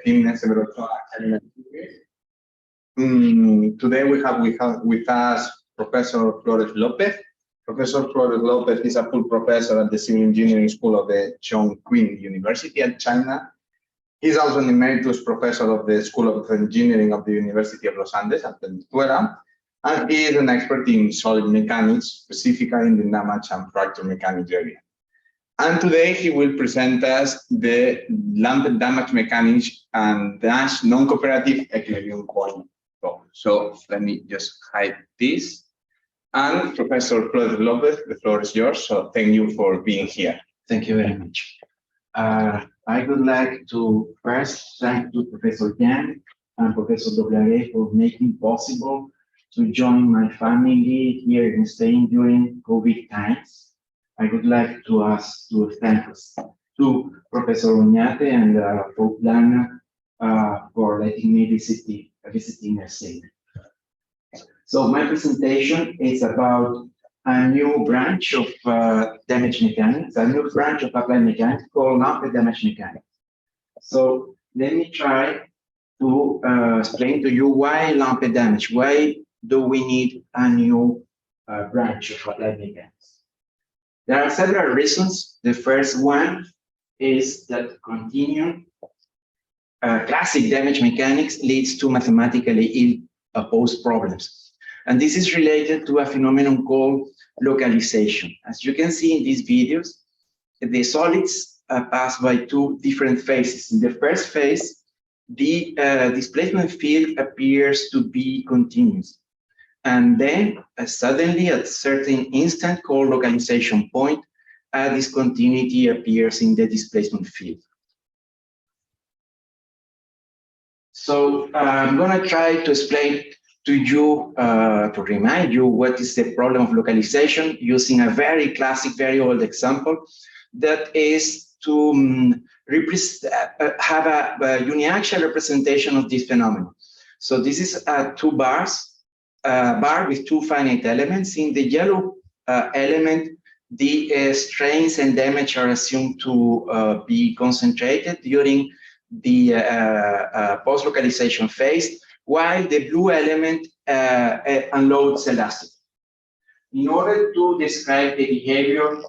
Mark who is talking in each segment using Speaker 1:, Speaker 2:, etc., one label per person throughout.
Speaker 1: team Severo Ochoa. Today we have with us Professor Flórez-López. Professor Flórez-López is a full professor at the Civil Engineering School of the John University at China. He's also an emeritus professor of the School of Engineering of the University of Los Andes at Venezuela, and he is an expert in solid mechanics, specifically in the damage and fracture mechanics area. And today he will present us the lumped damage mechanics and Nash non-cooperative equilibrium point problem. So let me just hide this. And Professor Flórez-López, the floor is yours. So thank you for being here.
Speaker 2: Thank you very much. I would like to first thank to Professor Yang and Professor Doblare for making possible to join my family here in Spain during COVID times. I would like to thank to Professor Oñate and Poplana for letting me visiting their state. So my presentation is about a new branch of damage mechanics, a new branch of applied mechanics called lumped damage mechanics. So let me try to explain to you why lumped damage. Why do we need a new branch of applied mechanics? There are several reasons. The first one is that continuum classic damage mechanics leads to mathematically ill-opposed problems. And this is related to a phenomenon called localization. As you can see in these videos, the solids pass by two different phases. In the first phase, the displacement field appears to be continuous. And then suddenly at a certain instant called localization point, a discontinuity appears in the displacement field. So I'm going to try to explain to you, to remind you what is the problem of localization using a very classic, very old example that is to have a uniaxial representation of this phenomenon. So this is two bars, bar with two finite elements. In the yellow element, the strains and damage are assumed to be concentrated during the post-localization phase, while the blue element unloads elastically. In order to describe the behavior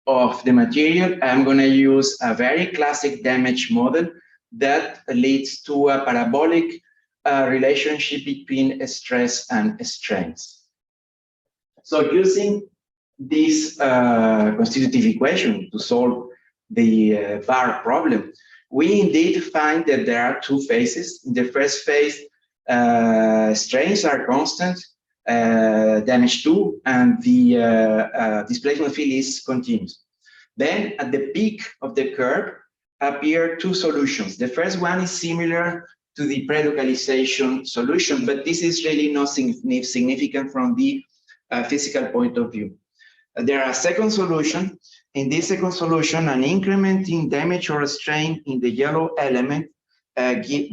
Speaker 2: of the material, I'm going to use a very classic damage model that leads to a parabolic relationship between stress and strains. So using this constitutive equation to solve the bar problem, we indeed find that there are two phases. In the first phase, strains are constant, damage 2, and the displacement field is continuous. Then at the peak of the curve appear two solutions. The first one is similar to the pre-localization solution, but this is really not significant from the physical point of view. There are a second solution. In this second solution, an increment in damage or strain in the yellow element gives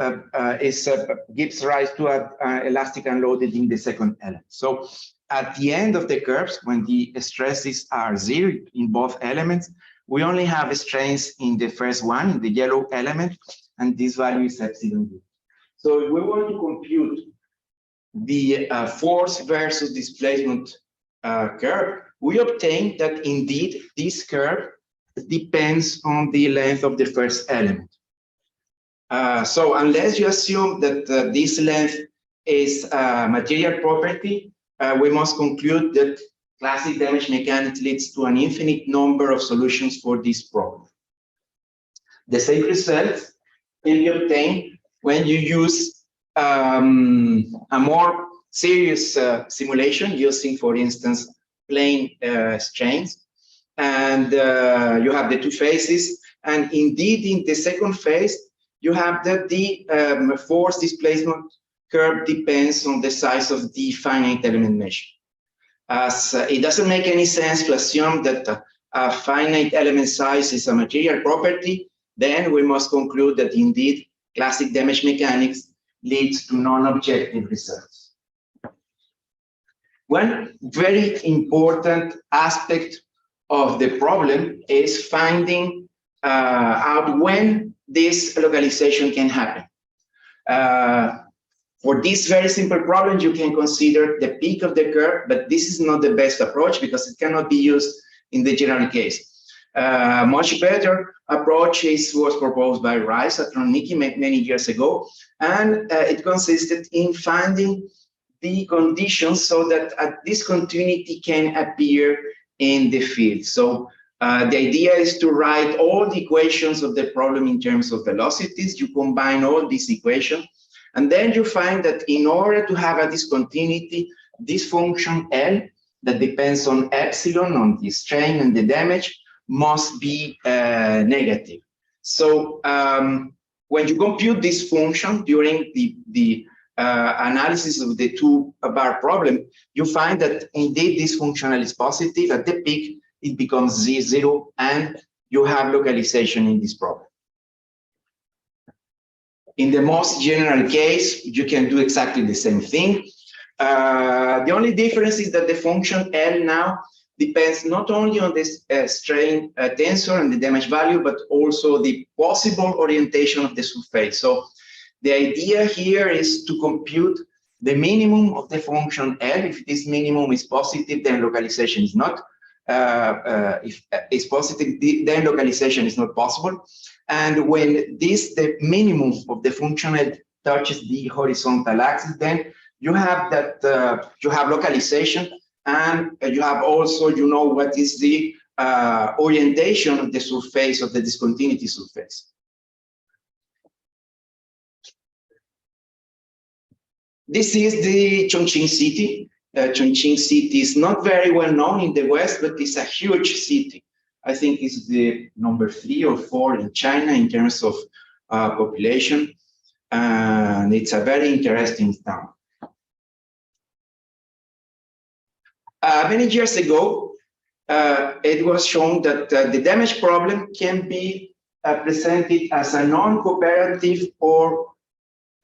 Speaker 2: rise to an elastic unloaded in the second element. So at the end of the curves, when the stresses are zero in both elements, we only have strains in the first one, in the yellow element, and this value is epsilon u. So if we want to compute the force versus displacement curve, we obtain that indeed this curve depends on the length of the first element. So unless you assume that this length is a material property, we must conclude that classic damage mechanics leads to an infinite number of solutions for this problem. The same result can be obtained when you use a more serious simulation using, for instance, plane strains. And you have the two phases. And indeed, in the second phase, you have that the force displacement curve depends on the size of the finite element measure. As it doesn't make any sense to assume that a finite element size is a material property, then we must conclude that indeed classic damage mechanics leads to non-objective results. One very important aspect of the problem is finding out when this localization can happen. For this very simple problem, you can consider the peak of the curve, but this is not the best approach because it cannot be used in the general case. Much better approach was proposed by Rice at Ronicky many years ago, and it consisted in finding the conditions so that a discontinuity can appear in the field. So the idea is to write all the equations of the problem in terms of velocities. You combine all these equations, and then you find that in order to have a discontinuity, this function L that depends on epsilon, on the strain and the damage, must be negative. So when you compute this function during the analysis of the two-bar problem, you find that indeed this functional is positive. At the peak, it becomes Z0, and you have localization in this problem. In the most general case, you can do exactly the same thing. The only difference is that the function L now depends not only on this strain tensor and the damage value, but also the possible orientation of the surface. So the idea here is to compute the minimum of the function L. If this minimum is positive, then localization is not. If it's positive, then localization is not possible. And when the minimum of the function L touches the horizontal axis, then you have that you have localization, and you have also, you know, what is the orientation of the surface of the discontinuity surface. This is the Chongqing city. Chongqing city is not very well known in the West, but it's a huge city. I think it's the number 3 or 4 in China in terms of population, and it's a very interesting town. Many years ago, it was shown that the damage problem can be presented as a non-cooperative or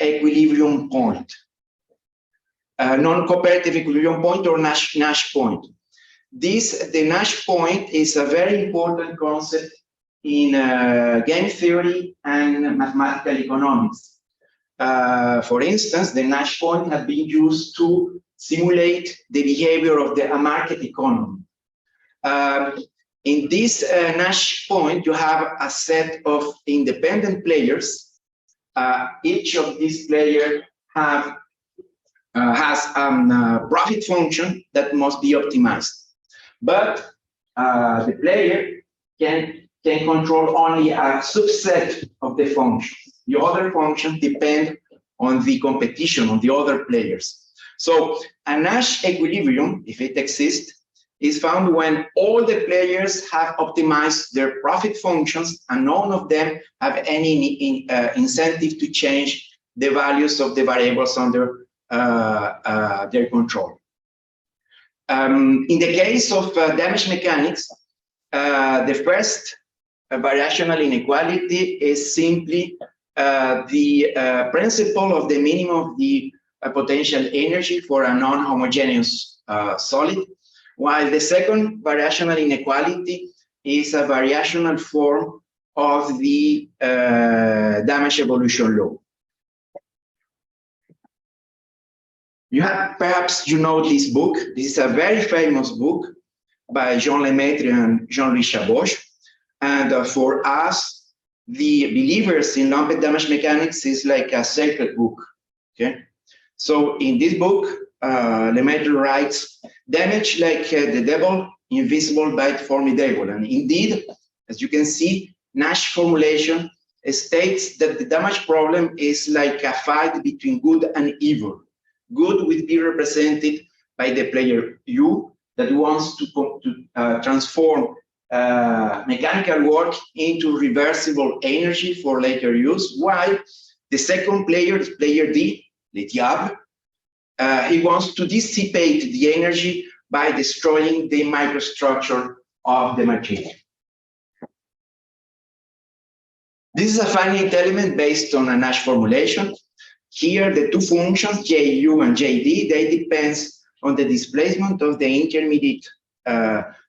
Speaker 2: equilibrium point. Non-cooperative equilibrium point or Nash point. The Nash point is a very important concept in game theory and mathematical economics. For instance, the Nash point has been used to simulate the behavior of a market economy. In this Nash point, you have a set of independent players. Each of these players has a profit function that must be optimized. But the player can control only a subset of the function. The other function depend on the competition, on the other players. So a Nash equilibrium, if it exists, is found when all the players have optimized their profit functions and none of them have any incentive to change the values of the variables under their control. In the case of damage mechanics, the first variational inequality is simply the principle of the minimum of the potential energy for a non-homogeneous solid, while the second variational inequality is a variational form of the damage evolution law. You have, perhaps you know this book. This is a very famous book by Jean Lemaitre and Jean-Louis Chaboch. And for us, the believers in lumped damage mechanics is like a sacred book. Okay, so in this book, Lemaitre writes, damage like the devil, invisible but formidable. And indeed, as you can see, Nash formulation states that the damage problem is like a fight between good and evil. Good will be represented by the player U that wants to transform mechanical work into reversible energy for later use, while the second player is player D, Le Diable. He wants to dissipate the energy by destroying the microstructure of the material. This is a finite element based on a Nash formulation. Here, the two functions, JU and JD, they depend on the displacement of the intermediate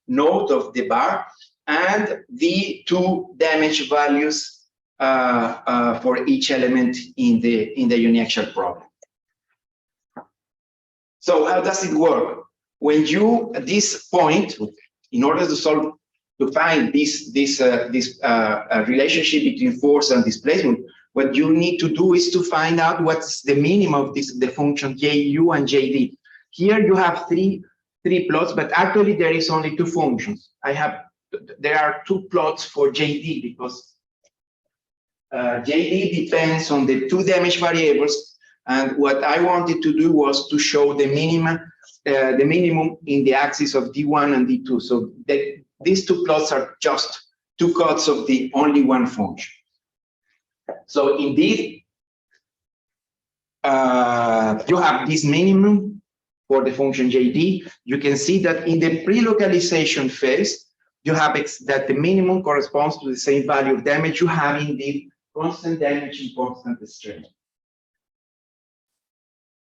Speaker 2: node of the bar and the two damage values for each element in the uniaxial problem. So how does it work? When you at this point, in order to find this relationship between force and displacement, what you need to do is to find out what's the minimum of the function Ju and Jd. Here you have three plots, but actually there is only two functions. There are two plots for Jd because Jd depends on the two damage variables, and what I wanted to do was to show the minimum in the axis of D1 and D2. So these two plots are just two cuts of the only one function. So indeed, you have this minimum for the function Jd. You can see that in the pre-localization phase, you have that the minimum corresponds to the same value of damage you have in the constant damage and constant strain.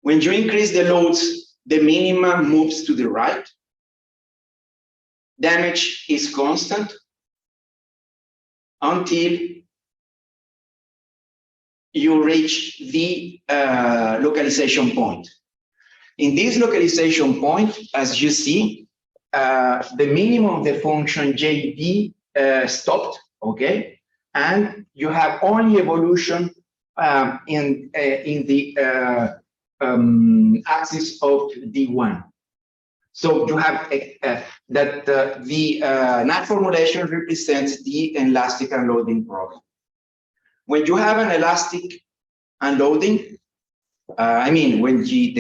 Speaker 2: When you increase the loads, the minimum moves to the right. Damage is constant until you reach the localization point. In this localization point, as you see, the minimum of the function Jd stopped, okay? And you have only evolution in the axis of D1. So you have that the NAT formulation represents the elastic unloading problem. When you have an elastic unloading, I mean, when the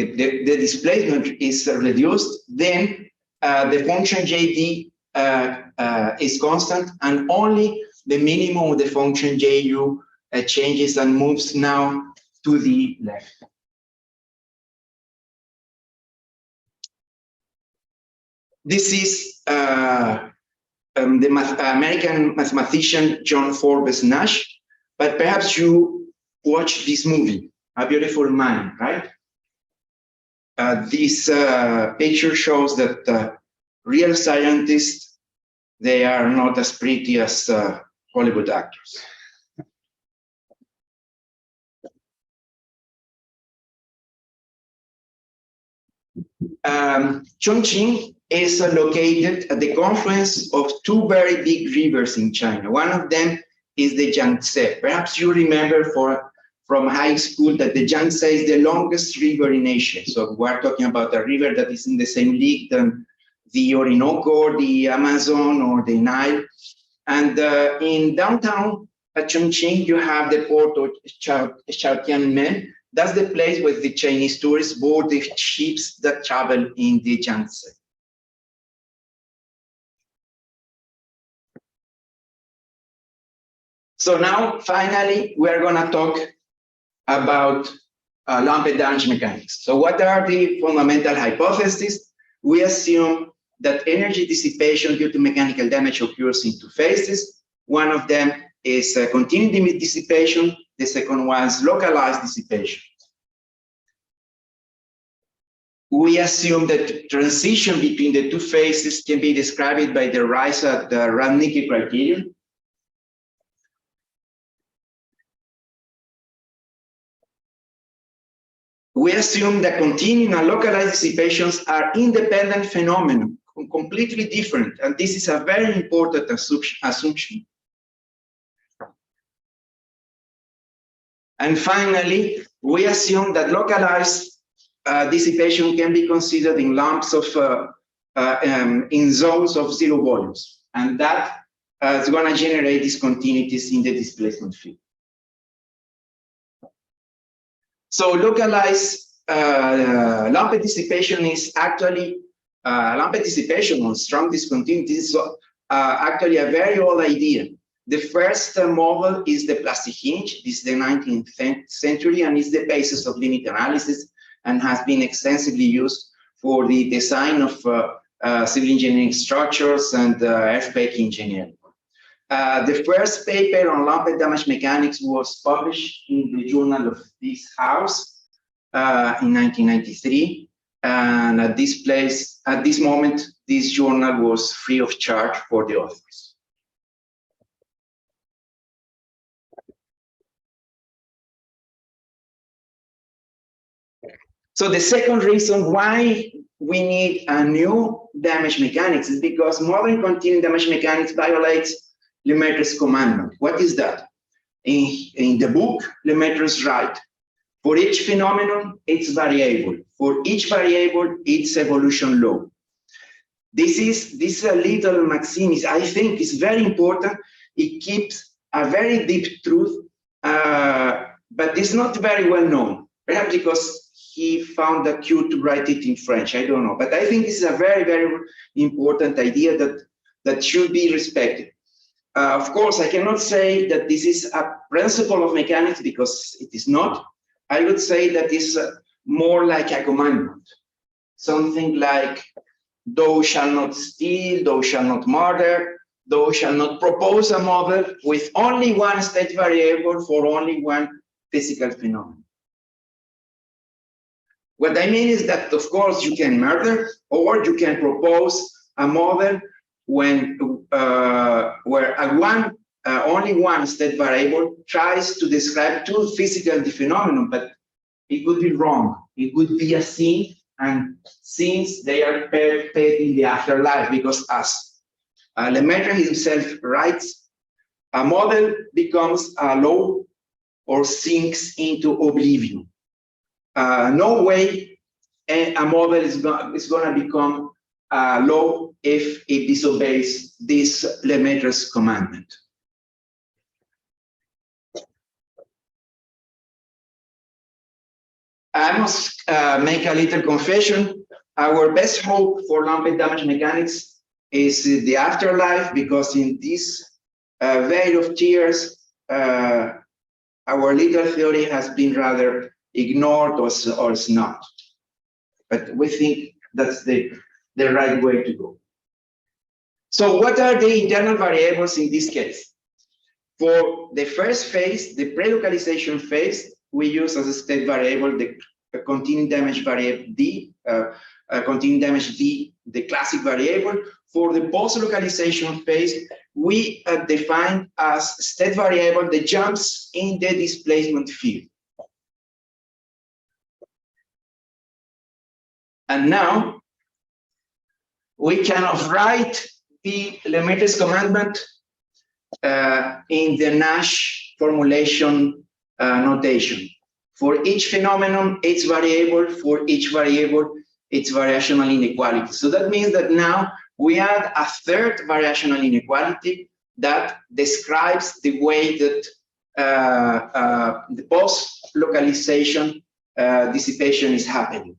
Speaker 2: displacement is reduced, then the function Jd is constant, and only the minimum of the function Ju changes and moves now to the left. This is the American mathematician John Forbes Nash, but perhaps you watched this movie, A Beautiful Mind, right? This picture shows that real scientists, they are not as pretty as Hollywood actors. Chongqing is located at the confluence of two very big rivers in China. One of them is the Yangtze. Perhaps you remember from high school that the Yangtze is the longest river in Asia. So we're talking about a river that is in the same league than the Orinoco, or the Amazon, or the Nile. And in downtown Chongqing, you have the port of Xiaotianmen. That's the place where the Chinese tourists board the ships that travel in the Yangtze. So now, finally, we are going to talk about lumped damage mechanics. So what are the fundamental hypotheses? We assume that energy dissipation due to mechanical damage occurs in two phases. One of them is continuum dissipation. The second one is localized dissipation. We assume that transition between the two phases can be described by the rise of the Rudnicki criterion. We assume that continuum and localized dissipations are independent phenomena, completely different, and this is a very important assumption. And finally, we assume that localized dissipation can be considered in lumps of in zones of zero volumes, and that is going to generate discontinuities in the displacement field. So localized lumped dissipation is actually lumped dissipation on strong discontinuity is actually a very old idea. The first model is the plastic hinge. This is the 19th century and is the basis of limit analysis and has been extensively used for the design of civil engineering structures and earthquake engineering. The first paper on lumped damage mechanics was published in the journal of this house in 1993. And at this moment, this journal was free of charge for the authors. So the second reason why we need a new damage mechanics is because modern continuum damage mechanics violates Lemaitrie's commandment. What is that? In the book, Lemaitre writes, for each phenomenon, it's variable. For each variable, it's evolution law. This is a little maxim, I think is very important. It keeps a very deep truth, but it's not very well known. Perhaps because he found a cue to write it in French, I don't know. But I think this is a very, very important idea that should be respected. Of course, I cannot say that this is a principle of mechanics because it is not. I would say that it's more like a commandment. Something like, thou shalt not steal, thou shalt not murder, thou shalt not propose a model with only one state variable for only one physical phenomenon. What I mean is that, of course, you can murder or you can propose a model when where only one state variable tries to describe two physical phenomenon, but it would be wrong. It would be a sin, and since they are paid in the afterlife, because as Lemaitre himself writes, a model becomes a law or sinks into oblivion. No way a model is going to become a law if it disobeys this Lemaitre's commandment. I must make a little confession. Our best hope for lumped damage mechanics is the afterlife, because in this veil of tears, our legal theory has been rather ignored or is not. But we think that's the right way to go. So what are the internal variables in this case? For the first phase, the pre-localization phase, we use as a state variable the continuum damage variable D, continuum damage D, the classic variable. For the post-localization phase, we define as state variable the jumps in the displacement field. And now we can write the Lemaitre's commandment in the Nash formulation notation. For each phenomenon, its variable. For each variable, its variational inequality. So that means that now we add a third variational inequality that describes the way that the post-localization dissipation is happening.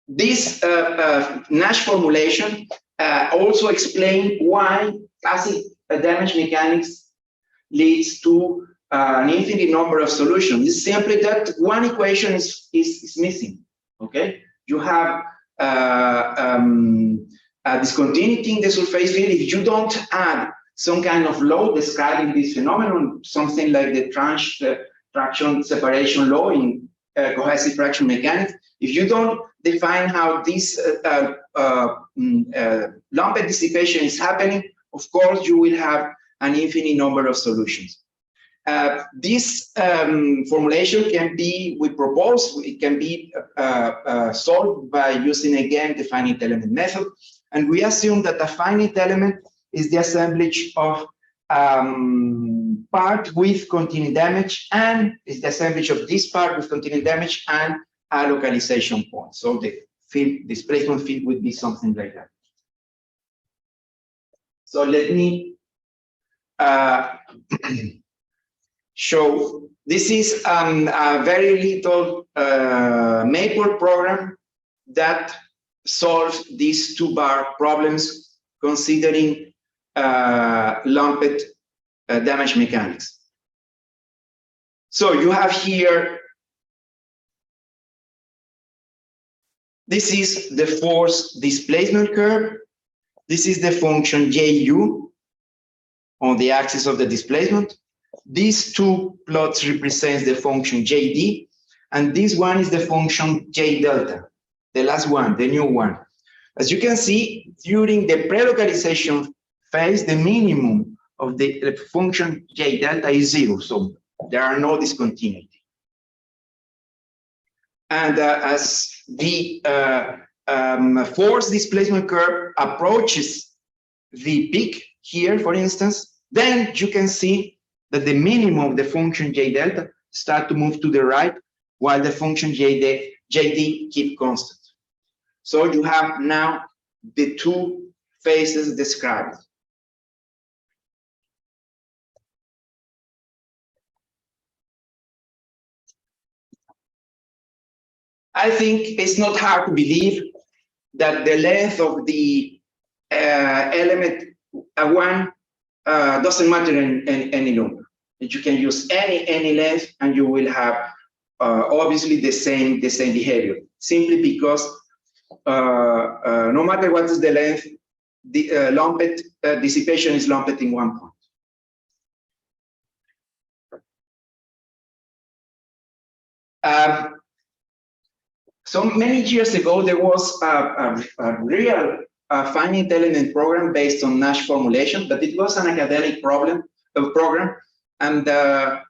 Speaker 2: This Nash formulation also explains why classic damage mechanics leads to an infinite number of solutions. It's simply that one equation is missing. Okay, you have a discontinuity in the surface field. If you don't add some kind of law describing this phenomenon, something like the traction separation law in cohesive fraction mechanics, if you don't define how this lumped dissipation is happening, of course, you will have an infinite number of solutions. This formulation can be, we propose, it can be solved by using again the finite element method. And we assume that a finite element is the assemblage of part with continuum damage, and is the assemblage of this part with continuum damage and a localization point. So the field, displacement field would be something like that. So let me show. This is a very little Maple program that solves these two-bar problems considering lumped damage mechanics. So you have here, this is the force displacement curve. This is the function Ju on the axis of the displacement. These two plots represent the function Jd, and this one is the function J delta, the last one, the new one. As you can see, during the pre-localization phase, the minimum of the function J delta is 0, so there are no discontinuity. And as the force displacement curve approaches the peak here, for instance, then you can see that the minimum of the function j delta start to move to the right, while the function jd keep constant. So you have now the two phases described. I think it's not hard to believe that the length of the element 1 doesn't matter any longer. That you can use any length and you will have obviously the same behavior, simply because no matter what is the length, the lumped dissipation is lumped in one point. So many years ago, there was a real finite element program based on Nash formulation, but it was an academic program, and the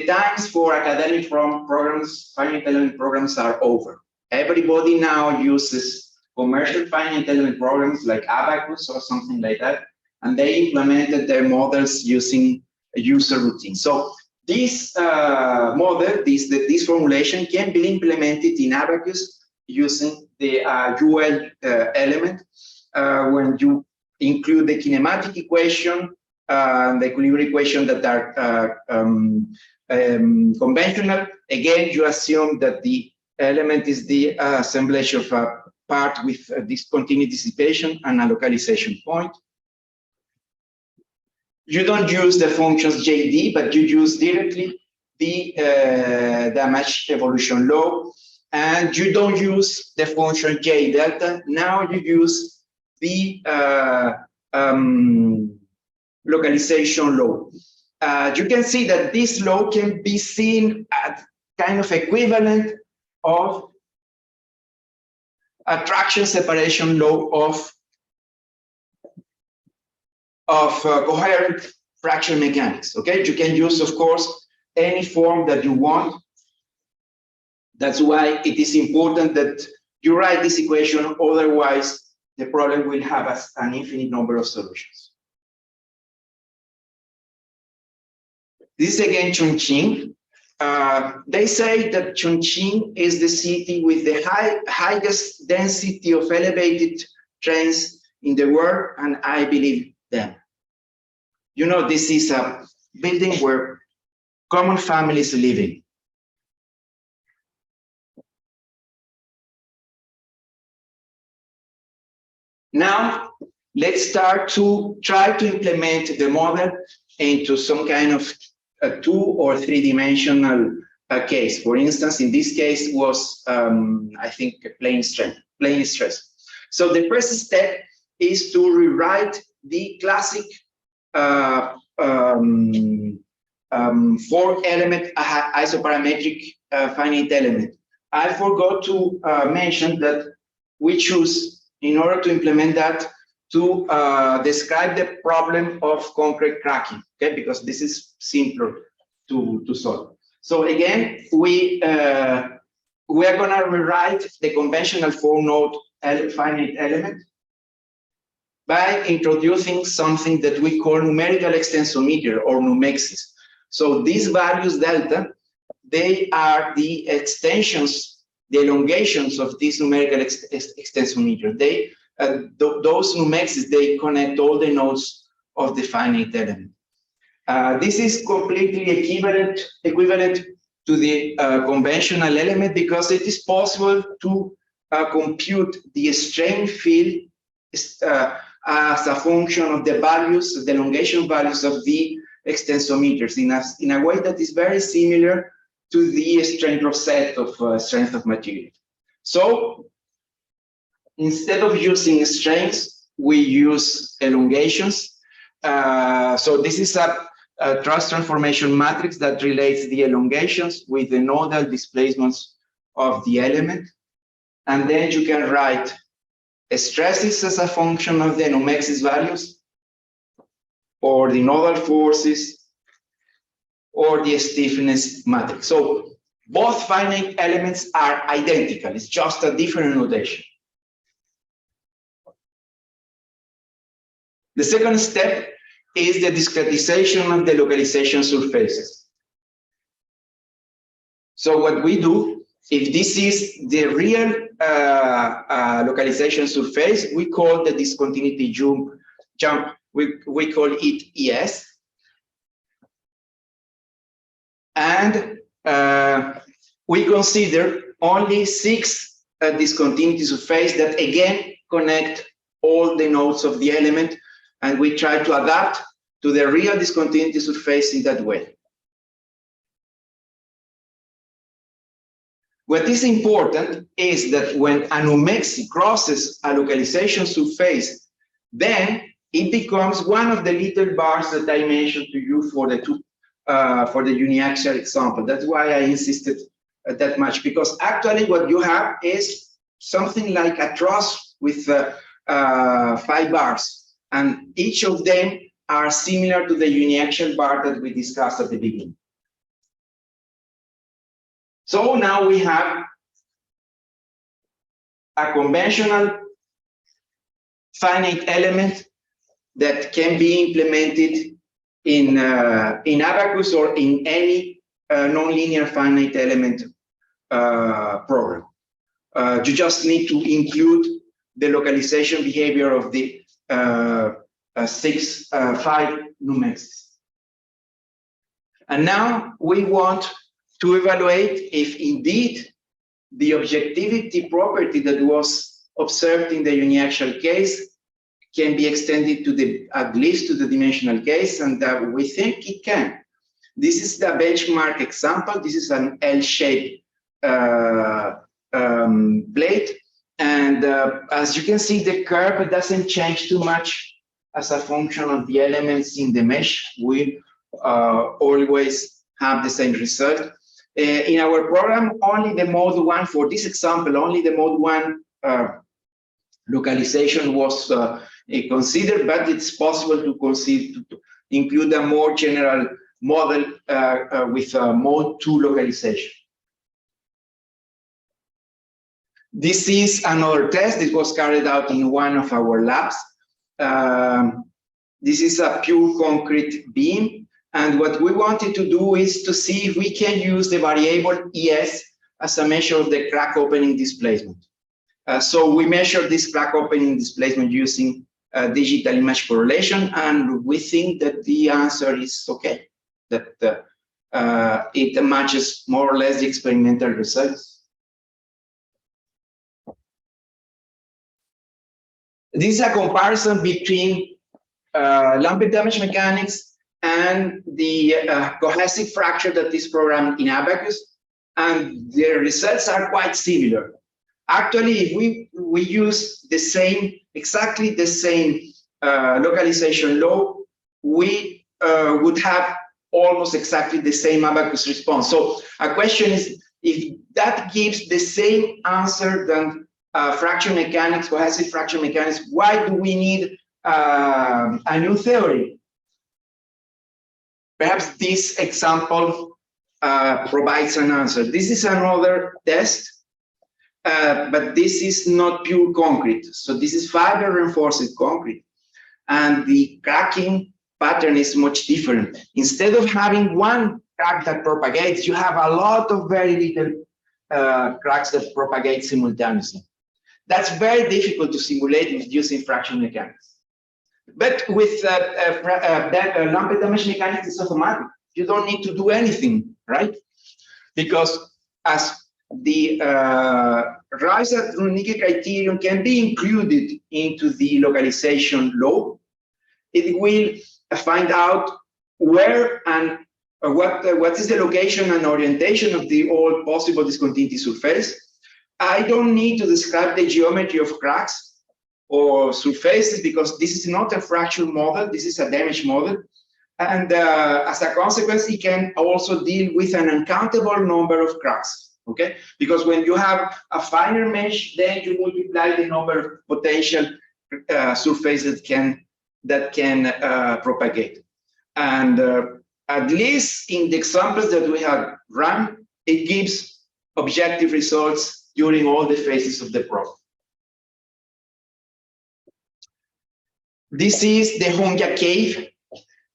Speaker 2: times for academic programs, finite element programs, are over. Everybody now uses commercial finite element programs like Abacus or something like that, and they implemented their models using a user routine. So this model, this formulation can be implemented in Abacus using the UL element when you include the kinematic equation, the equilibrium equation that are conventional. Again, you assume that the element is the assemblage of a part with discontinuous dissipation and a localization point. You don't use the functions JD, but you use directly the damage evolution law, and you don't use the function J delta. Now you use the localization law. You can see that this law can be seen as kind of equivalent of attraction separation law of coherent fraction mechanics. Okay, you can use, of course, any form that you want. That's why it is important that you write this equation, otherwise the problem will have an infinite number of solutions. This is again Chongqing. They say that Chongqing is the city with the highest density of elevated trains in the world, and I believe them. You know, this is a building where common families living. Now, let's start to try to implement the model into some kind of a 2 or 3 dimensional case. For instance, in this case was, I think, plane stress. So the first step is to rewrite the classic 4-element isoparametric finite element. I forgot to mention that we choose, in order to implement that, to describe the problem of concrete cracking, okay? Because this is simpler to solve. So again, we are going to rewrite the conventional 4-node finite element by introducing something that we call numerical extensometer or numexis. So these values delta, they are the extensions, the elongations of this numerical extensometer. They those numexis, they connect all the nodes of the finite element. This is completely equivalent to the conventional element, because it is possible to compute the strain field as a function of the values, the elongation values of the extensometers in a way that is very similar to the strain offset of strength of material. So instead of using strains, we use elongations. So this is a truss transformation matrix that relates the elongations with the nodal displacements of the element. And then you can write stresses as a function of the numexis values, or the nodal forces, or the stiffness matrix. So both finite elements are identical. It's just a different notation. The second step is the discretization of the localization surfaces. So what we do, if this is the real localization surface, we call the discontinuity jump, we call it ES. And we consider only 6 discontinuity surfaces that again connect all the nodes of the element, and we try to adapt to the real discontinuity surface in that way. What is important is that when an umexi crosses a localization surface, then it becomes one of the little bars that I mentioned to you for the uniaxial example. That's why I insisted that much, because actually what you have is something like a truss with 5 bars, and each of them are similar to the uniaxial bar that we discussed at the beginning. So now we have a conventional finite element that can be implemented in Abacus or in any nonlinear finite element program. You just need to include the localization behavior of the 5 numexes. And now we want to evaluate if indeed the objectivity property that was observed in the uniaxial case can be extended to at least to the dimensional case, and we think it can. This is the benchmark example. This is an L-shaped blade, and as you can see, the curve doesn't change too much as a function of the elements in the mesh. We always have the same result. In our program, only the mode 1, for this example, only the mode 1 localization was considered, but it's possible to include a more general model with mode 2 localization. This is another test. It was carried out in one of our labs. This is a pure concrete beam. And what we wanted to do is to see if we can use the variable ES as a measure of the crack opening displacement. So we measured this crack opening displacement using digital image correlation, and we think that the answer is okay, that it matches more or less the experimental results. This is a comparison between lumped damage mechanics and the cohesive fracture that is programmed in Abacus, and the results are quite similar. Actually, if we use the same, exactly the same localization law, we would have almost exactly the same Abacus response. So a question is, if that gives the same answer than fracture mechanics, cohesive fracture mechanics, why do we need a new theory? Perhaps this example provides an answer. This is another test, but this is not pure concrete. So this is fiber reinforced concrete, and the cracking pattern is much different. Instead of having one crack that propagates, you have a lot of very little cracks that propagate simultaneously. That's very difficult to simulate with using fracture mechanics. But with lumped damage mechanics, it's automatic. You don't need to do anything, right? Because as the Reiser-Zurnicki criterion can be included into the localization law, it will find out where and what is the location and orientation of the all possible discontinuity surface. I don't need to describe the geometry of cracks or surfaces, because this is not a fracture model, this is a damage model. And as a consequence, it can also deal with an uncountable number of cracks, okay? Because when you have a finer mesh, then you multiply the number of potential surfaces that can propagate. And at least in the examples that we have run, it gives objective results during all the phases of the problem. This is the Hongya Cave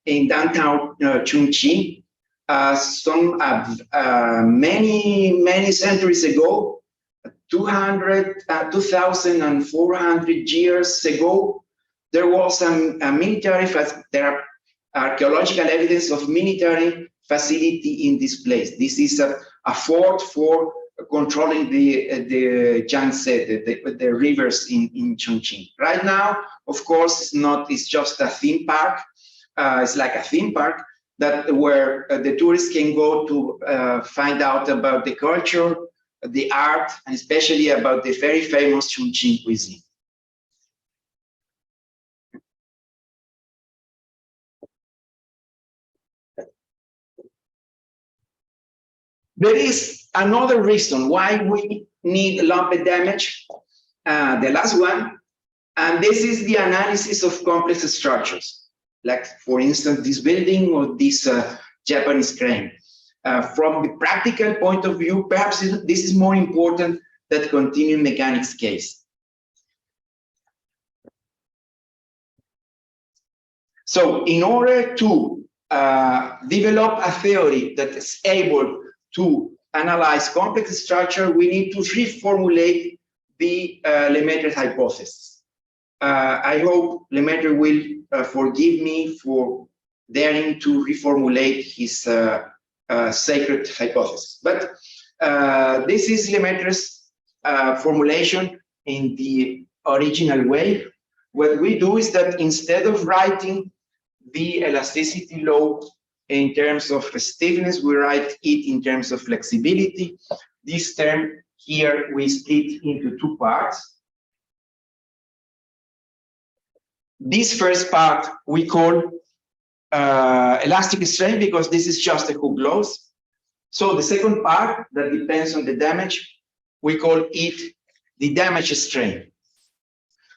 Speaker 2: in downtown Chongqing. Many centuries ago, 2,400 years ago, there was a military, there are archaeological evidence of military facility in this place. This is a fort for controlling the Yangtze, the rivers in Chongqing. Right now, of course, it's just a theme park. It's like a theme park where the tourists can go to find out about the culture, the art, and especially about the very famous Chongqing cuisine. There is another reason why we need lumped damage, the last one, and this is the analysis of complex structures, like, for instance, this building or this Japanese crane. From the practical point of view, perhaps this is more important than continuum mechanics case. So in order to develop a theory that is able to analyze complex structure, we need to reformulate the Lemaitre hypothesis. I hope Lemaitre will forgive me for daring to reformulate his sacred hypothesis. But this is Lemaitre's formulation in the original way. What we do is that instead of writing the elasticity law in terms of stiffness, we write it in terms of flexibility. This term here we split into two parts. This first part we call elastic strain, because this is just a Hooke laws. So the second part that depends on the damage, we call it the damage strain.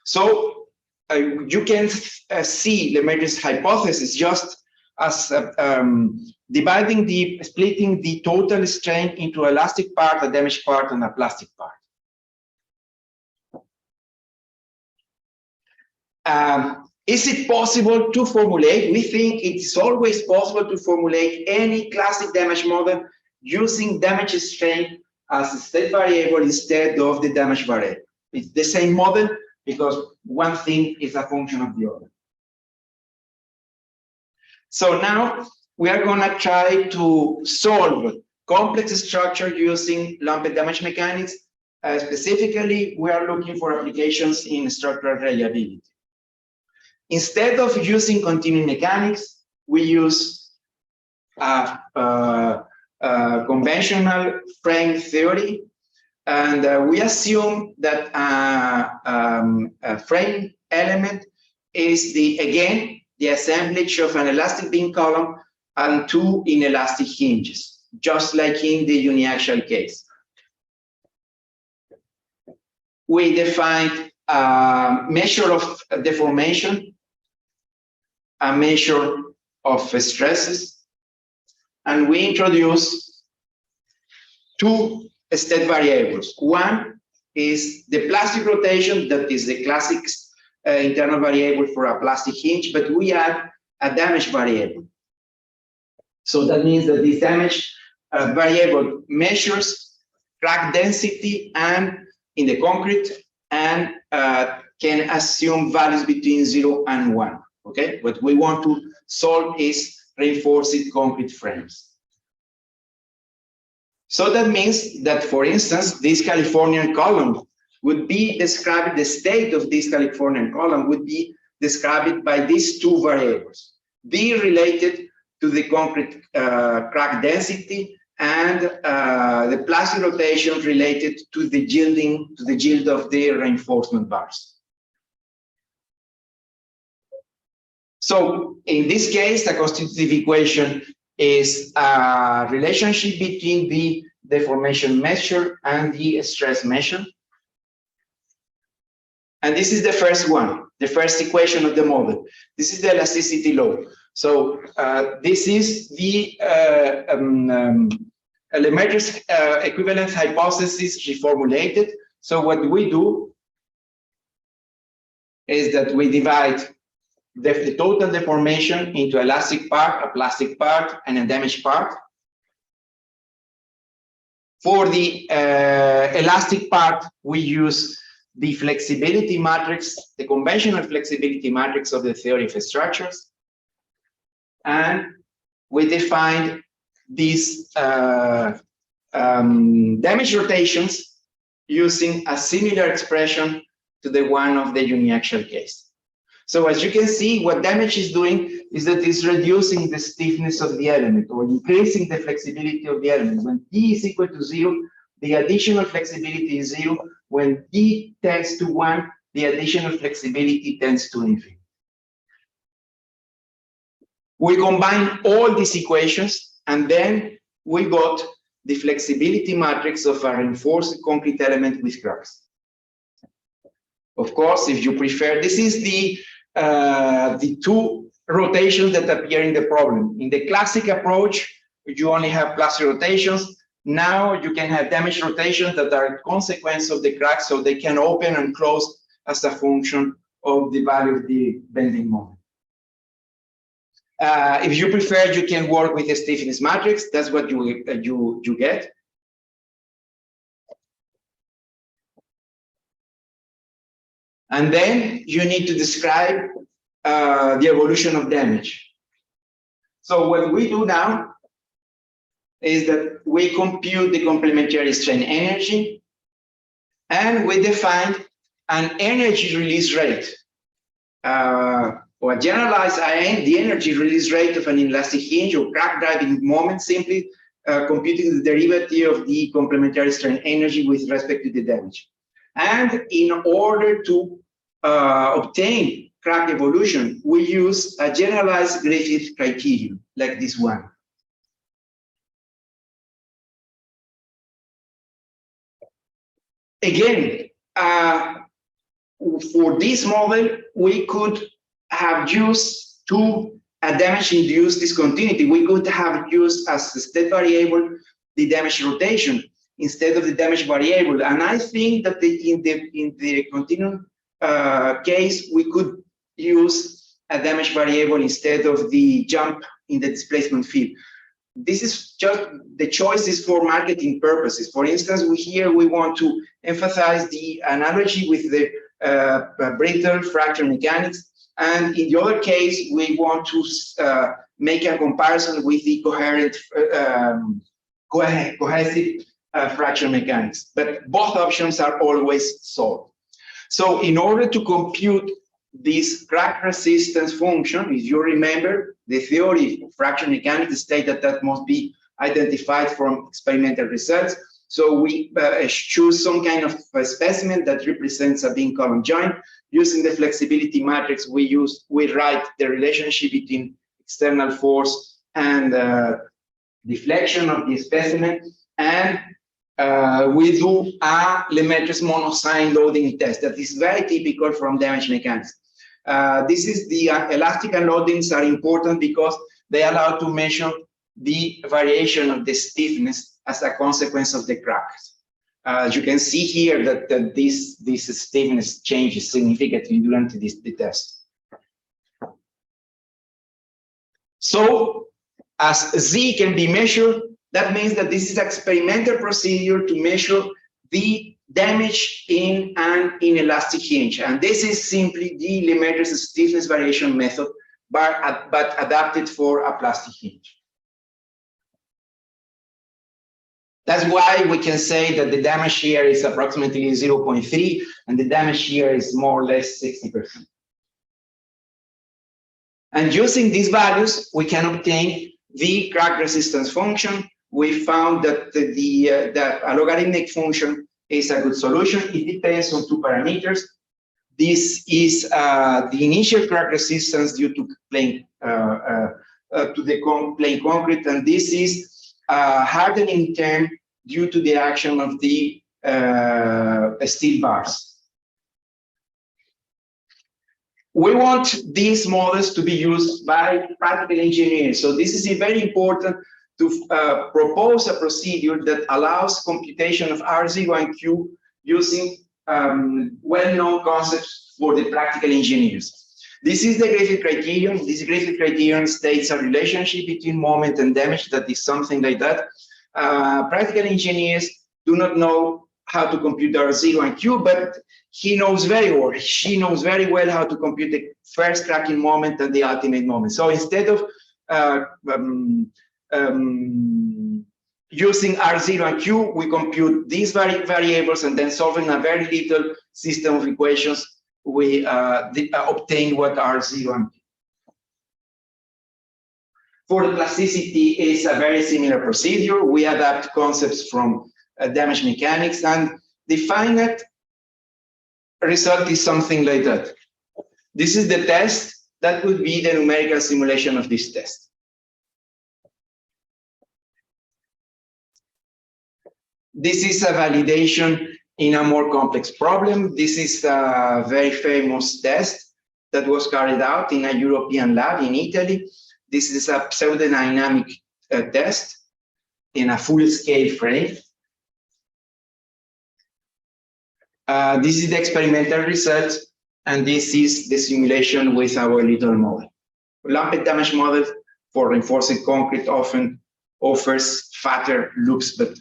Speaker 2: So you can see Lemaitre's hypothesis just as splitting the total strain into elastic part, a damaged part, and a plastic part. Is it possible to formulate? We think it's always possible to formulate any classic damage model using damage strain as a state variable instead of the damage variable. It's the same model because one thing is a function of the other. So now we are going to try to solve complex structure using lumped damage mechanics. Specifically, we are looking for applications in structural reliability. Instead of using continuum mechanics, we use conventional frame theory, and we assume that a frame element is again the assemblage of an elastic beam column and two inelastic hinges, just like in the uniaxial case. We defined a measure of deformation, a measure of stresses, and we introduce two state variables. One is the plastic rotation, that is the classic internal variable for a plastic hinge, but we add a damage variable. So that means that this damage variable measures crack density and in the concrete and can assume values between 0 and 1. Okay, what we want to solve is reinforced concrete frames. So that means that, for instance, this Californian column would be described, the state of this Californian column would be described by these two variables, B related to the concrete crack density and the plastic rotation related to the yielding, to the yield of the reinforcement bars. So in this case, the constitutive equation is a relationship between the deformation measure and the stress measure. And this is the first one, the first equation of the model. This is the elasticity law. So this is the Lemaitre's equivalence hypothesis reformulated. So what we do is that we divide the total deformation into elastic part, a plastic part, and a damaged part. For the elastic part, we use the flexibility matrix, the conventional flexibility matrix of the theory of structures. And we defined these damage rotations using a similar expression to the one of the uniaxial case. So as you can see, what damage is doing is that it's reducing the stiffness of the element or increasing the flexibility of the element. When t is equal to 0, the additional flexibility is 0. When t tends to 1, the additional flexibility tends to infinity. We combine all these equations, and then we got the flexibility matrix of a reinforced concrete element with cracks. Of course, if you prefer, this is the two rotations that appear in the problem. In the classic approach, you only have plastic rotations. Now you can have damage rotations that are a consequence of the crack, so they can open and close as a function of the value of the bending moment. If you prefer, you can work with the stiffness matrix. That's what you get. And then you need to describe the evolution of damage. So what we do now is that we compute the complementary strain energy, and we define an energy release rate, or a generalized IN, the energy release rate of an elastic hinge or crack driving moment, simply computing the derivative of the complementary strain energy with respect to the damage. And in order to obtain crack evolution, we use a generalized Griffith criterion like this one. Again, for this model, we could have used a damage-induced discontinuity. We could have used as the state variable the damage rotation instead of the damage variable. And I think that in the continuum case, we could use a damage variable instead of the jump in the displacement field. This is just the choices for marketing purposes. For instance, we want to emphasize the analogy with the brittle fracture mechanics. And in the other case, we want to make a comparison with the cohesive fracture mechanics. But both options are always solved. So in order to compute this crack resistance function, if you remember, the theory of fracture mechanics states that must be identified from experimental results. So we choose some kind of a specimen that represents a beam column joint. Using the flexibility matrix, we write the relationship between external force and deflection of the specimen, and we do a Lemaitre monosign loading test that is very typical from damage mechanics. This is the elastic unloadings are important because they allow to measure the variation of the stiffness as a consequence of the cracks. You can see here that this stiffness changes significantly during the test. So as Z can be measured, that means that this is an experimental procedure to measure the damage in an inelastic hinge. And this is simply the Lemaitre's stiffness variation method, but adapted for a plastic hinge. That's why we can say that the damage here is approximately 0.3, and the damage here is more or less 60%. And using these values, we can obtain the crack resistance function. We found that a logarithmic function is a good solution. It depends on two parameters. This is the initial crack resistance due to plain plain concrete, and this is hardening term due to the action of the steel bars. We want these models to be used by practical engineers. So this is very important to propose a procedure that allows computation of R0 and Q using well-known concepts for the practical engineers. This is the Griffith criterion. This Griffith criterion states a relationship between moment and damage that is something like that. Practical engineers do not know how to compute R0 and Q, but he knows very well, she knows very well how to compute the first cracking moment and the ultimate moment. So instead of using R0 and Q, we compute these variables, and then solving a very little system of equations, we obtain what R0 and Q. For the plasticity, it's a very similar procedure. We adapt concepts from damage mechanics, and the finite result is something like that. This is the test. That would be the numerical simulation of this test. This is a validation in a more complex problem. This is a very famous test that was carried out in a European lab in Italy. This is a pseudodynamic test in a full-scale frame. This is the experimental result, and this is the simulation with our little model. Lumped damage model for reinforced concrete often offers fatter loops, but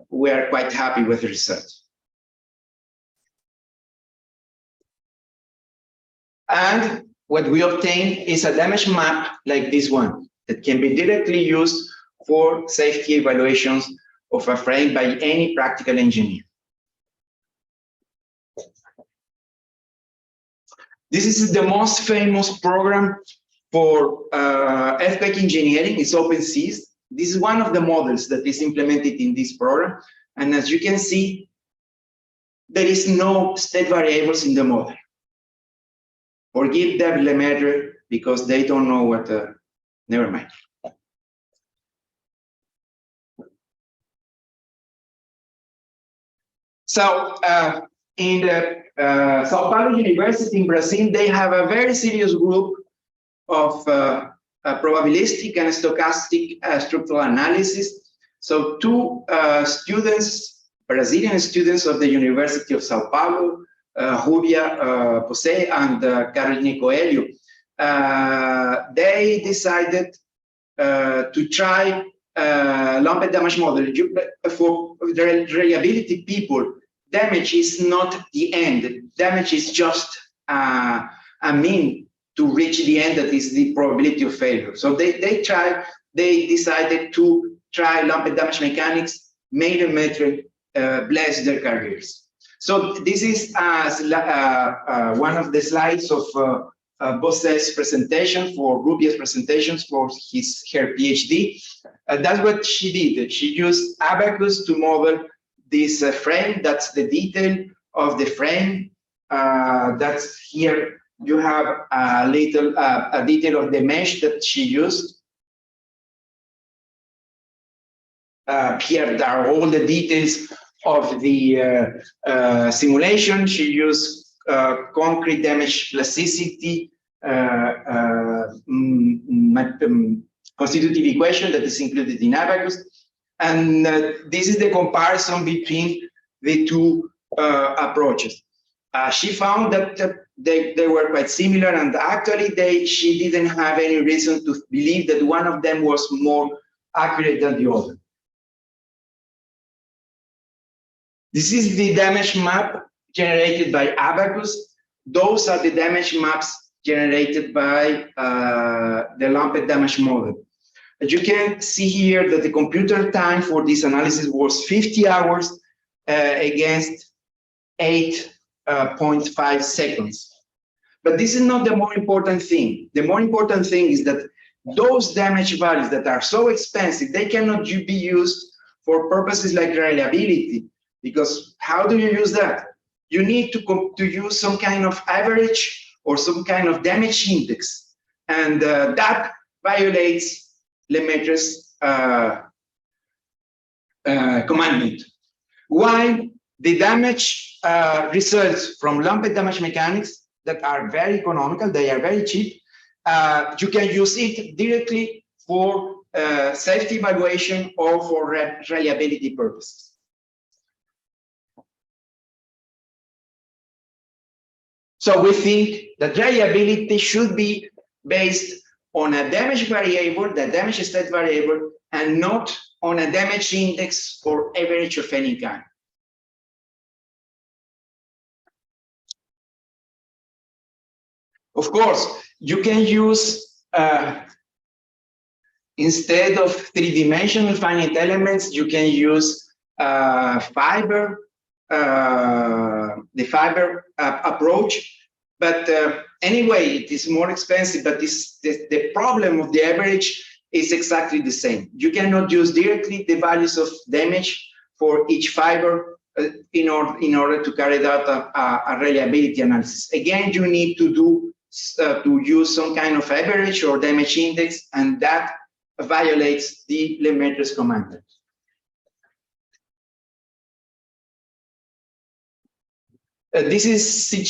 Speaker 2: we are quite happy with the result. And what we obtain is a damage map like this one that can be directly used for safety evaluations of a frame by any practical engineer. This is the most famous program for earthquake engineering. It's OpenSys. This is one of the models that is implemented in this program. And as you can see, there is no state variables in the model. Forgive the Lemaitre because they don't know what, never mind. So in the Sao Paulo University in Brazil, they have a very serious group of probabilistic and stochastic structural analysis. So two students, Brazilian students of the University of Sao Paulo, Julio and Caroline Coelho, they decided to try lumped damage model. For the reliability people, damage is not the end. Damage is just a mean to reach the end, that is the probability of failure. So they decided to try lumped damage mechanics, made a metric, bless their careers. So this is one of the slides of Bosse's presentation, for Rubio's presentations for her PhD. That's what she did. She used Abacus to model this frame. That's the detail of the frame. That's here. You have a little a detail of the mesh that she used. Here are all the details of the simulation. She used concrete damage plasticity constitutive equation that is included in Abacus. And this is the comparison between the two approaches. She found that they were quite similar, and actually she didn't have any reason to believe that one of them was more accurate than the other. This is the damage map generated by Abacus. Those are the damage maps generated by the lumped damage model. As you can see here that the computer time for this analysis was 50 hours against 8.5 seconds. But this is not the more important thing. The more important thing is that those damage values that are so expensive, they cannot be used for purposes like reliability. Because how do you use that? You need to use some kind of average or some kind of damage index. And that violates Lemaitre's commandment. Why? The damage results from lumped damage mechanics that are very economical, they are very cheap. You can use it directly for
Speaker 3: safety evaluation or for reliability purposes. So we think that reliability should be based on a damage variable, the damage state variable, and not on a damage index or average of any kind. Of course, you can use, instead of three-dimensional finite elements, you can use the fiber approach. But anyway, it is more expensive, but the problem of the average is exactly the same. You cannot use directly the values of damage for each fiber in order to carry out a reliability analysis. Again, you need to use some kind of average or damage index, and that violates the Lemaitrie's commandment. This is SIG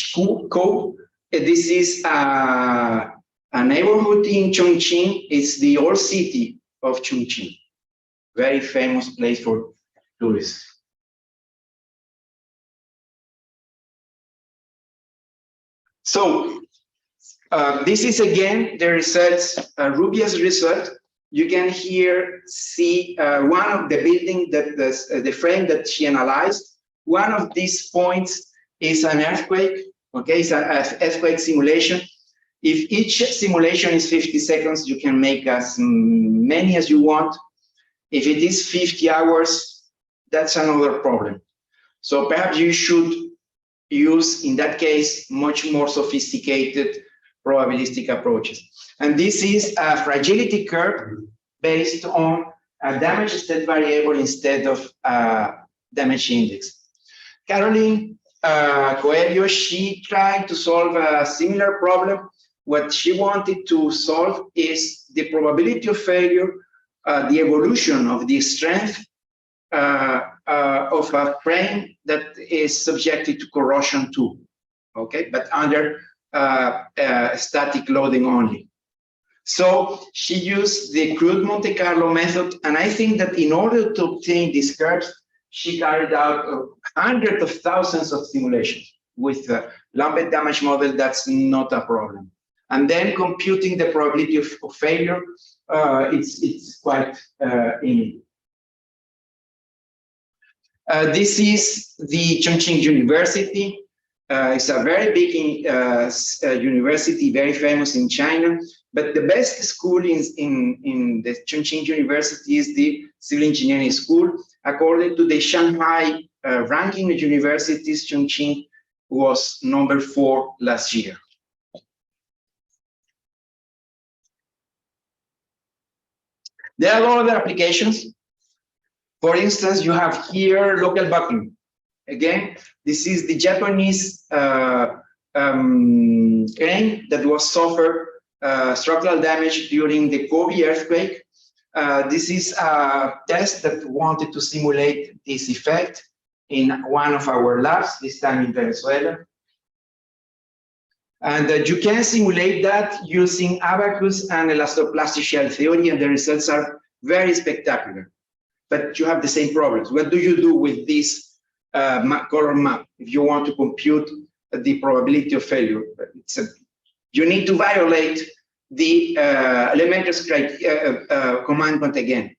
Speaker 3: code. This is a neighborhood in Chongqing. It's the old city of Chongqing, very famous place for tourists. So this is again the results, Rubia's result. You can here see one of the building that the frame that she analyzed. One of these points is an earthquake. Okay, it's an earthquake simulation. If each simulation is 50 seconds, you can make as many as you want. If it is 50 hours, that's another problem. So perhaps you should use, in that case, much more sophisticated probabilistic approaches. And this is a fragility curve based on a damage state variable instead of damage index. Caroline Coelho, she tried to solve a similar problem. What she wanted to solve is the probability of failure, the evolution of the strength of a frame that is subjected to corrosion too, okay, but under static loading only. So she used the crude Monte Carlo method, and I think that in order to obtain these curves, she carried out hundreds of thousands of simulations. With the Lambert damage model, that's not a problem. And then computing the probability of failure, it's quite easy. This is the Chongqing University. It's a very big university, very famous in China. But the best school in the Chongqing University is the Civil Engineering School. According to the Shanghai ranking of universities, Chongqing was number 4 last year. There are a lot of other applications. For instance, you have here local vacuum. Again, this is the Japanese crane that was suffered structural damage during the Kobe earthquake. This is a test that wanted to simulate this effect in one of our labs, this time in Venezuela. And you can simulate that using abacus and elastoplastic shell theory, and the results are very spectacular. But you have the same problems. What do you do with this color map if you want to compute the probability of failure? You need to violate the Lemaitrie's commandment again.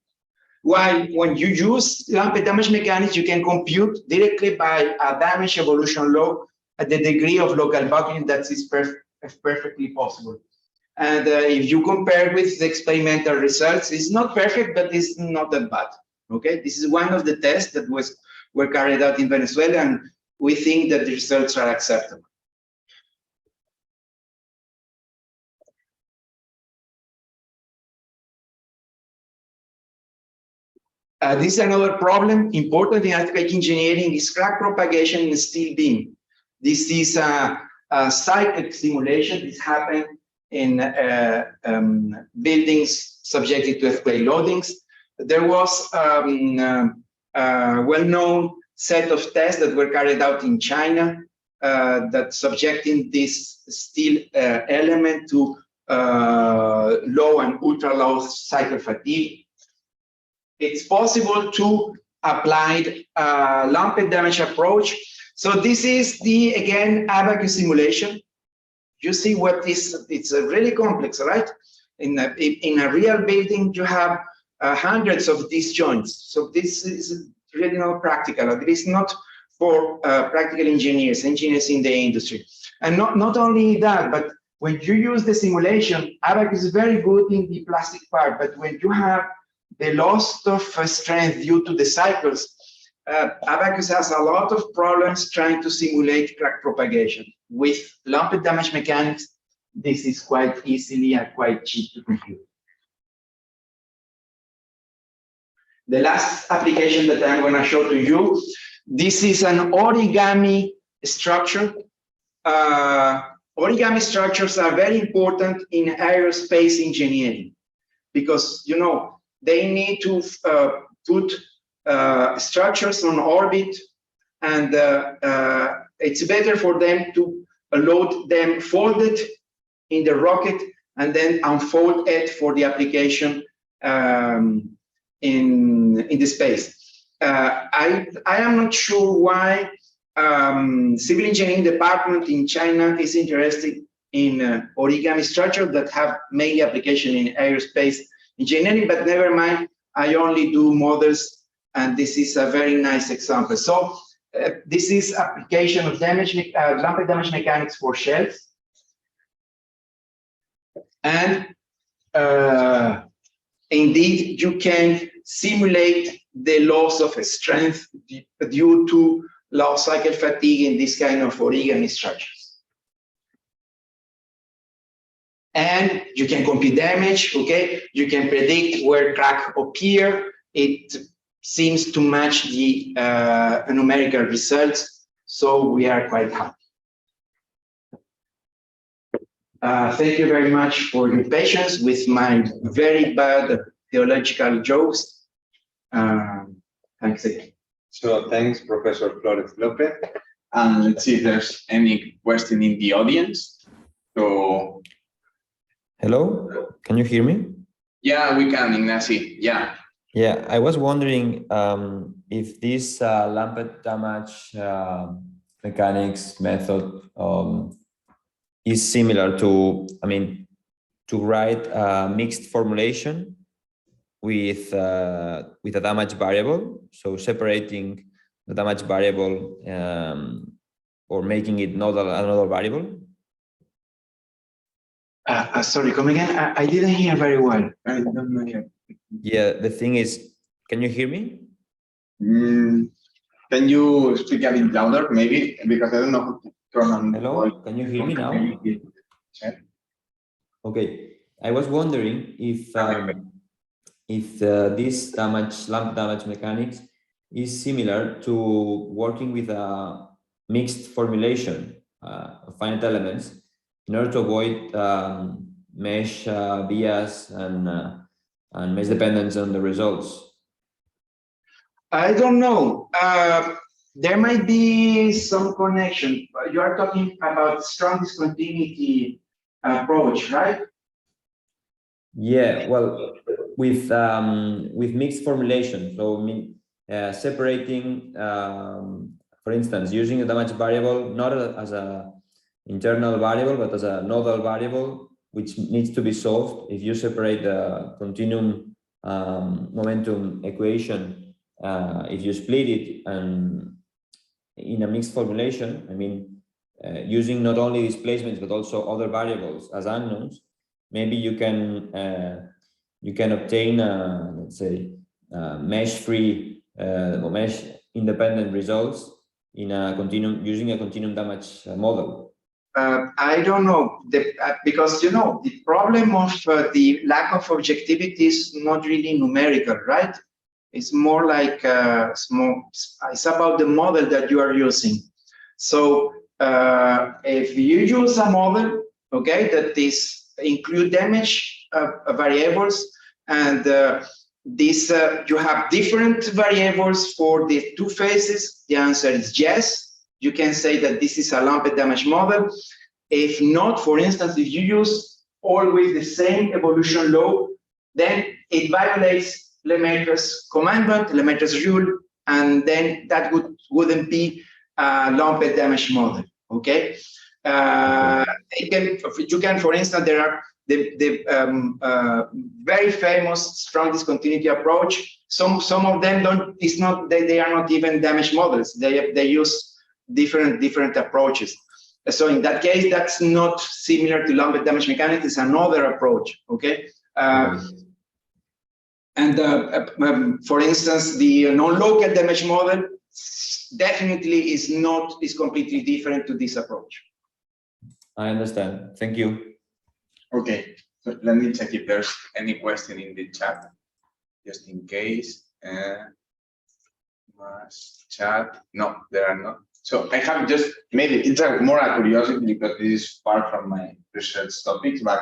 Speaker 3: While when you use Lambert damage mechanics, you can compute directly by a damage evolution law at the degree of local vacuum that is perfectly possible. And if you compare with the experimental results, it's not perfect, but it's not that bad. Okay, this is one of the tests that were carried out in Venezuela, and we think that the results are acceptable. This is another problem important in earthquake engineering is crack propagation in steel beam. This is a cyclic simulation. This happened in buildings subjected to earthquake loadings. There was a well-known set of tests that were carried out in China that subjecting this steel element to low and ultra low cycle fatigue. It's possible to apply lumped damage approach. So this is the, again, abacus simulation. You see what this, it's really complex, right? In a real building, you have hundreds of these joints. So this is really not practical. It is not for practical engineers in the industry. And not only that, but when you use the simulation, abacus is very good in the plastic part, but when you have the loss of strength due to the cycles, abacus has a lot of problems trying to simulate crack propagation. With lumped damage mechanics, this is quite easily and quite cheap to compute. The last application that I'm going to show to you, this is an origami structure. Origami structures are very important in aerospace engineering because, you know, they need to put structures on orbit, and it's better for them to load them folded in the rocket and then unfold it for the application in the space. I am not sure why civil engineering department in China is interested in origami structure that have mainly application in aerospace engineering, but never mind, I only do models, and this is a very nice example. So this is application of lumped damage mechanics for shells. And indeed, you can simulate the loss of strength due to low cycle fatigue in this kind of origami structures. And you can compute damage, okay? You can predict where crack appear. It seems to match the numerical results, so we are quite happy. Thank you very much for your patience with my very bad theological jokes. Thanks again.
Speaker 1: So thanks, Professor Flórez-López. And let's see if there's any question in the audience. So,
Speaker 4: hello, can you hear me?
Speaker 1: yeah, we can, Ignacy. Yeah.
Speaker 4: Yeah, I was wondering if this lumped damage mechanics method is similar to, to write a mixed formulation with a damage variable, so separating the damage variable or making it another variable.
Speaker 3: Sorry, come again? I didn't hear very well. I don't know yet.
Speaker 4: Yeah, the thing is, can you hear me?
Speaker 1: Can you speak a bit louder, maybe? Because I don't know how to turn on.
Speaker 4: Hello, can you hear me now? Okay, I was wondering if this lumped damage mechanics is similar to working with a mixed formulation of finite elements in order to avoid mesh bias and mesh dependence on the results.
Speaker 3: I don't know. There might be some connection. You are talking about strong discontinuity approach, right?
Speaker 4: Yeah, well, with mixed formulation. So separating, for instance, using a damage variable not as a internal variable but as a nodal variable, which needs to be solved. If you separate the continuum momentum equation, if you split it and in a mixed formulation, using not only displacements but also other variables as unknowns, maybe you can obtain let's say mesh-free or mesh-independent results in a continuum using a continuum damage model.
Speaker 3: I don't know, because the problem of the lack of objectivity is not really numerical, right? It's more like it's about the model that you are using. So if you use a model, okay, that is include damage variables, and you have different variables for the two phases, the answer is yes. You can say that this is a lumped damage model. If not, for instance, if you use always the same evolution law, then it violates Lemaitre's commandment, Lemaitre's rule, and then that wouldn't be a lumped damage model. Okay, you can, for instance, there are the very famous strong discontinuity approach. Some of them don't. It's not. They are not even damage models. They use different approaches. So in that case, that's not similar to lumped damage mechanics. It's another approach. Okay. And for instance, the non-local damage model definitely is completely different to this approach.
Speaker 4: I understand. Thank you.
Speaker 1: Okay, so let me check if there's any question in the chat, just in case. Chat. No, there are not. So I have just made it. It's more a curiosity because this is far from my research topics. But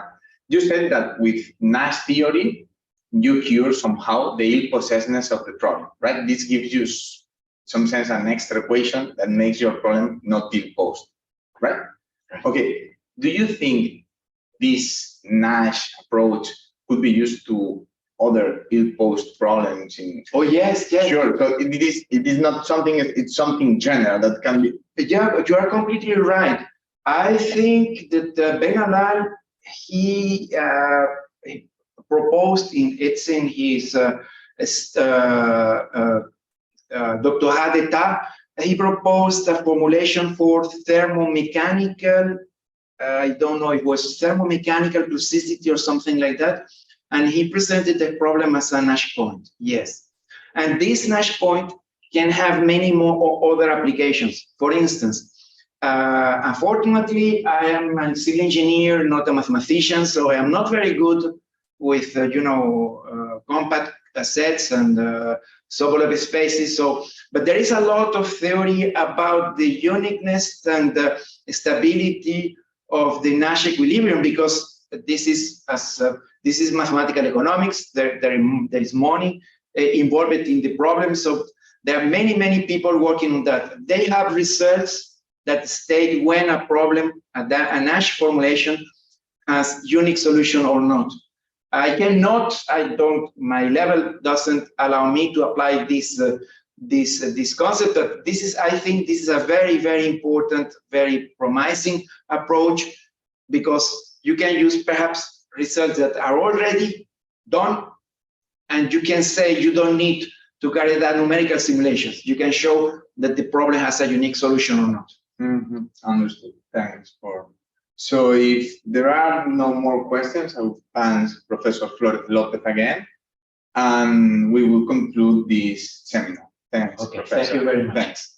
Speaker 1: you said that with Nash theory, you cure somehow the ill possessedness of the problem, right? This gives you some sense an extra equation that makes your problem not ill posed, right? Okay. Do you think this Nash approach could be used to other ill-posed problems?
Speaker 3: Oh yes, yes.
Speaker 1: Sure. So it is not something. It's something general that can be.
Speaker 3: Yeah, you are completely right. I think that Ben-Halal he proposed in his doctorat d'état. He proposed a formulation for thermomechanical. I don't know, it was thermomechanical plasticity or something like that. And he presented the problem as a Nash point, yes. And this Nash point can have many more other applications. For instance, unfortunately, I am a civil engineer, not a mathematician, so I am not very good with, compact sets and Sobolev spaces. But there is a lot of theory about the uniqueness and the stability of the Nash equilibrium, because this is mathematical economics. There is money involved in the problem. So there are many people working on that. They have results that state when a problem, a Nash formulation, has unique solution or not. My level doesn't allow me to apply this concept, but I think this is a very important, very promising approach, because you can use perhaps results that are already done, and you can say you don't need to carry that numerical simulations. You can show that the problem has a unique solution or not.
Speaker 1: Understood. Thanks for. So if there are no more questions, I will thank Professor Flórez-López again, and we will conclude this seminar. Thanks,
Speaker 3: Okay,
Speaker 1: Professor.
Speaker 3: thank you very much.
Speaker 1: Thanks.